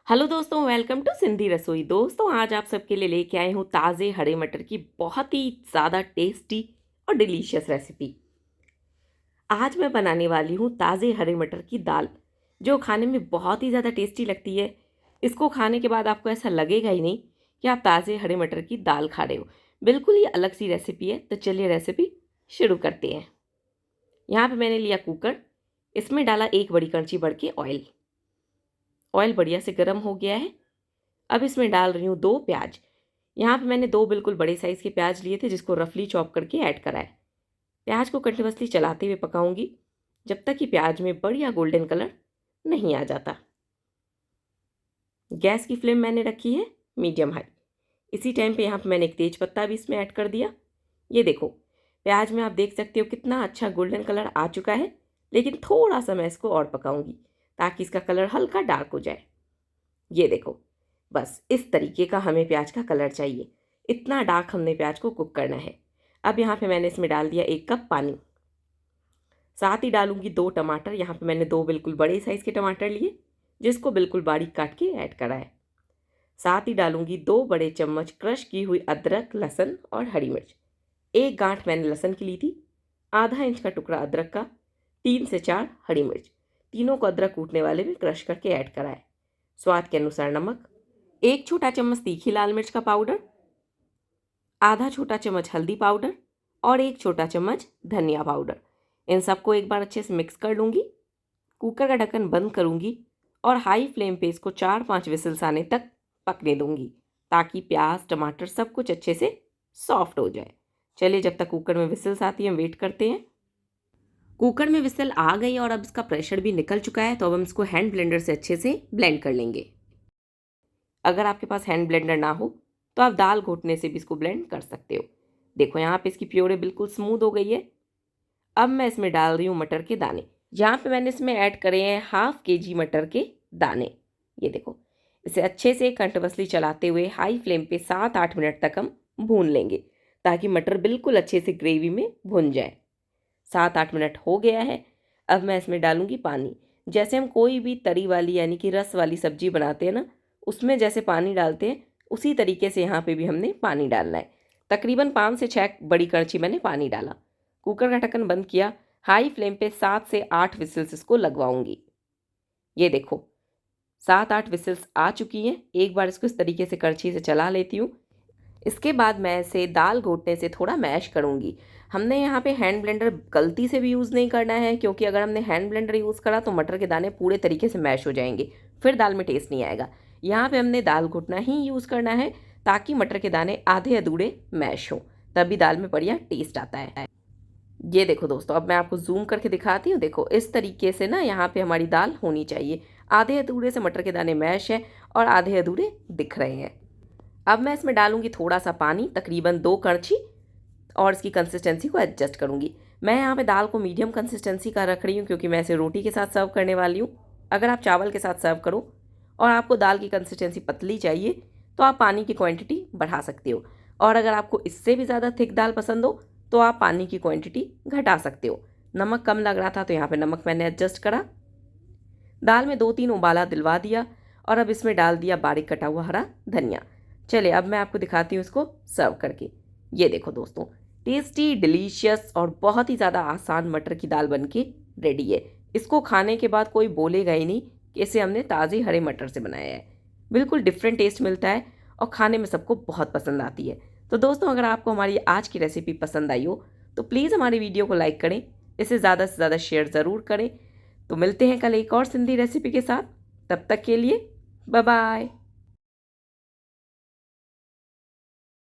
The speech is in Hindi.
हेलो दोस्तों, वेलकम टू सिंधी रसोई। दोस्तों, आज आप सबके लिए लेके आए हूँ ताज़े हरे मटर की बहुत ही ज़्यादा टेस्टी और डिलीशियस रेसिपी। आज मैं बनाने वाली हूँ ताज़े हरे मटर की दाल, जो खाने में बहुत ही ज़्यादा टेस्टी लगती है। इसको खाने के बाद आपको ऐसा लगेगा ही नहीं कि आप ताज़े हरे मटर की दाल खा रहे हो। बिल्कुल ही अलग सी रेसिपी है। तो चलिए रेसिपी शुरू करते हैं। यहाँ पे मैंने लिया कुकर, इसमें डाला एक बड़ी कड़छी भर के ऑयल। ऑयल बढ़िया से गर्म हो गया है। अब इसमें डाल रही हूँ 2 प्याज। यहाँ पे मैंने 2 बिल्कुल बड़े साइज़ के प्याज लिए थे, जिसको रफली चॉप करके ऐड करा है। प्याज को कंटिन्यूअसली चलाते हुए पकाऊंगी जब तक कि प्याज में बढ़िया गोल्डन कलर नहीं आ जाता। गैस की फ्लेम मैंने रखी है मीडियम हाई। इसी टाइम पे यहाँ पे मैंने एक तेज पत्ता भी इसमें ऐड कर दिया। ये देखो, प्याज में आप देख सकते हो कितना अच्छा गोल्डन कलर आ चुका है, लेकिन थोड़ा सा मैं इसको और पकाऊंगी ताकि इसका कलर हल्का डार्क हो जाए। ये देखो, बस इस तरीके का हमें प्याज का कलर चाहिए। इतना डार्क हमने प्याज को कुक करना है। अब यहाँ पे मैंने इसमें डाल दिया 1 कप पानी। साथ ही डालूंगी 2 टमाटर। यहाँ पे मैंने 2 बिल्कुल बड़े साइज़ के टमाटर लिए, जिसको बिल्कुल बारीक काट के ऐड करा है। साथ ही डालूंगी 2 बड़े चम्मच क्रश की हुई अदरक, लहसुन और हरी मिर्च। 1 गांठ मैंने लहसुन की ली थी, आधा इंच का टुकड़ा अदरक का, 3 से 4 हरी मिर्च। तीनों को अदरक कूटने वाले में क्रश करके ऐड करा है। स्वाद के अनुसार नमक, 1 छोटा चम्मच तीखी लाल मिर्च का पाउडर, आधा छोटा चम्मच हल्दी पाउडर और 1 छोटा चम्मच धनिया पाउडर। इन सबको एक बार अच्छे से मिक्स कर लूँगी। कुकर का ढक्कन बंद करूँगी और हाई फ्लेम पे इसको 4-5 विसिल्स आने तक पकने दूँगी, ताकि प्याज टमाटर सब कुछ अच्छे से सॉफ्ट हो जाए। चलिए, जब तक कुकर में विसिल्स आती हैं वेट करते हैं। कुकर में विसल आ गई और अब इसका प्रेशर भी निकल चुका है, तो अब हम इसको हैंड ब्लेंडर से अच्छे से ब्लेंड कर लेंगे। अगर आपके पास हैंड ब्लेंडर ना हो तो आप दाल घोटने से भी इसको ब्लेंड कर सकते हो। देखो, यहाँ पे इसकी प्योरे बिल्कुल स्मूथ हो गई है। अब मैं इसमें डाल रही हूँ मटर के दाने। यहाँ पे मैंने इसमें ऐड करे हैं ½ kg मटर के दाने। ये देखो, इसे अच्छे से कंटिन्यूअसली चलाते हुए हाई फ्लेम पे 7-8 मिनट तक हम भून लेंगे, ताकि मटर बिल्कुल अच्छे से ग्रेवी में भुन जाए। 7-8 मिनट हो गया है। अब मैं इसमें डालूंगी पानी। जैसे हम कोई भी तरी वाली यानी कि रस वाली सब्जी बनाते हैं ना, उसमें जैसे पानी डालते हैं, उसी तरीके से यहाँ पे भी हमने पानी डालना है। तकरीबन 5 से 6 बड़ी कड़छी मैंने पानी डाला। कुकर का ढक्कन बंद किया। हाई फ्लेम पे 7 से 8 विसिल्स इसको लगवाऊंगी। ये देखो, 7-8 विसिल्स आ चुकी हैं। एक बार इसको इस तरीके से कड़छी से चला लेती हूँ। इसके बाद मैं इसे दाल घोटने से थोड़ा मैश करूँगी। हमने यहाँ पे हैंड ब्लेंडर गलती से भी यूज़ नहीं करना है, क्योंकि अगर हमने हैंड ब्लेंडर यूज़ करा तो मटर के दाने पूरे तरीके से मैश हो जाएंगे, फिर दाल में टेस्ट नहीं आएगा। यहाँ पे हमने दाल घोटना ही यूज़ करना है, ताकि मटर के दाने आधे अधूरे मैश हों, तभी दाल में बढ़िया टेस्ट आता है। ये देखो दोस्तों, अब मैं आपको जूम करके दिखाती हूँ। देखो, इस तरीके से ना यहाँ पे हमारी दाल होनी चाहिए। आधे अधूरे से मटर के दाने मैश है और आधे अधूरे दिख रहे हैं। अब मैं इसमें डालूंगी थोड़ा सा पानी, तकरीबन 2 कड़छी, और इसकी कंसिस्टेंसी को एडजस्ट करूंगी। मैं यहाँ पे दाल को मीडियम कंसिस्टेंसी का रख रही हूँ, क्योंकि मैं इसे रोटी के साथ सर्व करने वाली हूँ। अगर आप चावल के साथ सर्व करो और आपको दाल की कंसिस्टेंसी पतली चाहिए, तो आप पानी की क्वांटिटी बढ़ा सकते हो, और अगर आपको इससे भी ज़्यादा थिक दाल पसंद हो तो आप पानी की क्वांटिटी घटा सकते हो। नमक कम लग रहा था तो यहाँ पे नमक मैंने एडजस्ट करा। दाल में 2-3 उबाला दिलवा दिया और अब इसमें डाल दिया बारीक कटा हुआ हरा धनिया। चलिए, अब मैं आपको दिखाती हूँ इसको सर्व करके। ये देखो दोस्तों, टेस्टी, डिलीशियस और बहुत ही ज़्यादा आसान मटर की दाल बनके रेडी है। इसको खाने के बाद कोई बोलेगा ही नहीं कि इसे हमने ताज़े हरे मटर से बनाया है। बिल्कुल डिफरेंट टेस्ट मिलता है और खाने में सबको बहुत पसंद आती है। तो दोस्तों, अगर आपको हमारी आज की रेसिपी पसंद आई हो तो प्लीज़ हमारी वीडियो को लाइक करें, इसे ज़्यादा से ज़्यादा शेयर ज़रूर करें। तो मिलते हैं कल एक और सिंधी रेसिपी के साथ। तब तक के लिए बाय बाय।